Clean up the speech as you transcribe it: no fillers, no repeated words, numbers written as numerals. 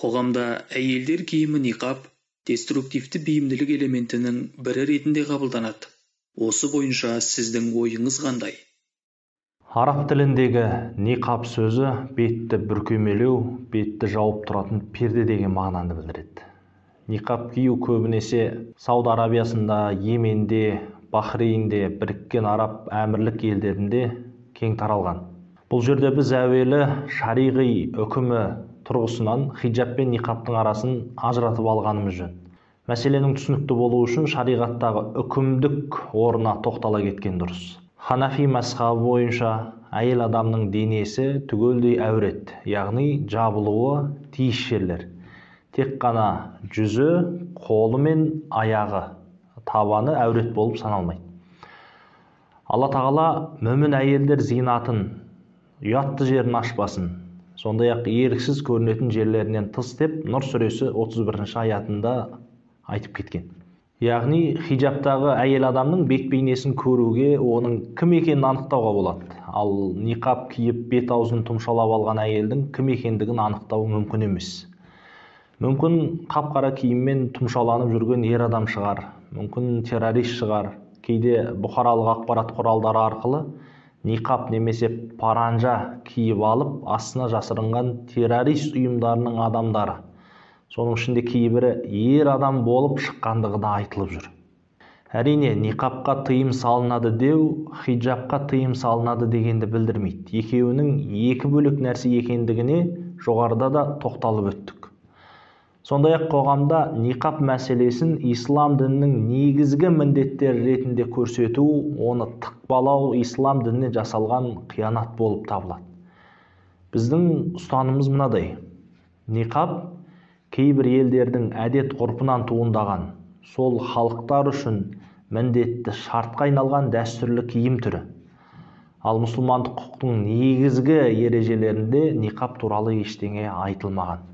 Қоғамда әйелдер киімі ниқаб деструктивті бейімділік элементінің бірі ретінде қабылданады. Осы бойынша сіздің ойыңыз қандай? Араб тіліндегі ниқаб сөзі бетті бүркемелеу, бетті жауып тұратын перде деген мағынаны білдіреді. Ниқаб кию көбінесе Сауд Арабиясында, Йеменде, Бахрейнде, Біріккен Араб Әмірлік елдерінде кең таралған. Бұл жерде біз әуелі шариғи үкімі тұрғысынан хиджаб пен ниқабтың арасын ажыратып алғанымыз жөн. Мәселенің түсінікті болуы үшін шариғаттағы үкімдік орнына тоқтала кеткен дұрыс. Ханафи мазхабы бойынша әйел адамның денесі түгелдей әурет, яғни жабылуы тиіс жерлер. Тек қана жүзі, қолы мен аяғы, табаны әурет болып саналмайды. Алла тағала мүмін әйелдер зинатын, ұятты жерін ашпасын, сондай-ақ еріксіз көрінетін жерлерінен тыс деп Нұр сүресі 31 аятында айтып кеткен. Яғни хиджабтағы әйел адамның бет бейнесін көруге, оның кім екенін анықтауға болады. Ал ниқаб киіп бет аузын тұмшалап алған әйелдің кім екендігін анықтау мүмкін емес. Мүмкін қап-қара киіммен тұмшаланып жүрген ер адам шығар, мүмкін террорист шығар. Кейде бұқаралық ақпарат құралдары арқылы ниқаб немесе паранжа киіп алып, астына жасырынған террорист ұйымдарының адамдары, соның ішінде кейбірі ер адам болып шыққандығы да айтылып жүр. Әрине, ниқабқа тыйым салынады деу, хиджабқа тыйым салынады дегенді білдірмейді. Екеуінің екі бөлек нәрсе екендігіне жоғарыда да тоқталып өттік. Сондай-ақ қоғамда ниқаб мәселесін ислам дінінің негізгі міндеттері ретінде көрсету, оны тықпалау ислам дініне жасалған қиянат болып табылады. Біздің ұстанымыз мынадай: ниқаб кейбір елдердің әдет ғұрпынан туындаған, сол халықтар үшін міндетті шартқа айналған дәстүрлі киім түрі. Ал мұсылмандық құқықтың негізгі ережелерінде ниқаб туралы ештеңе айтылмаған.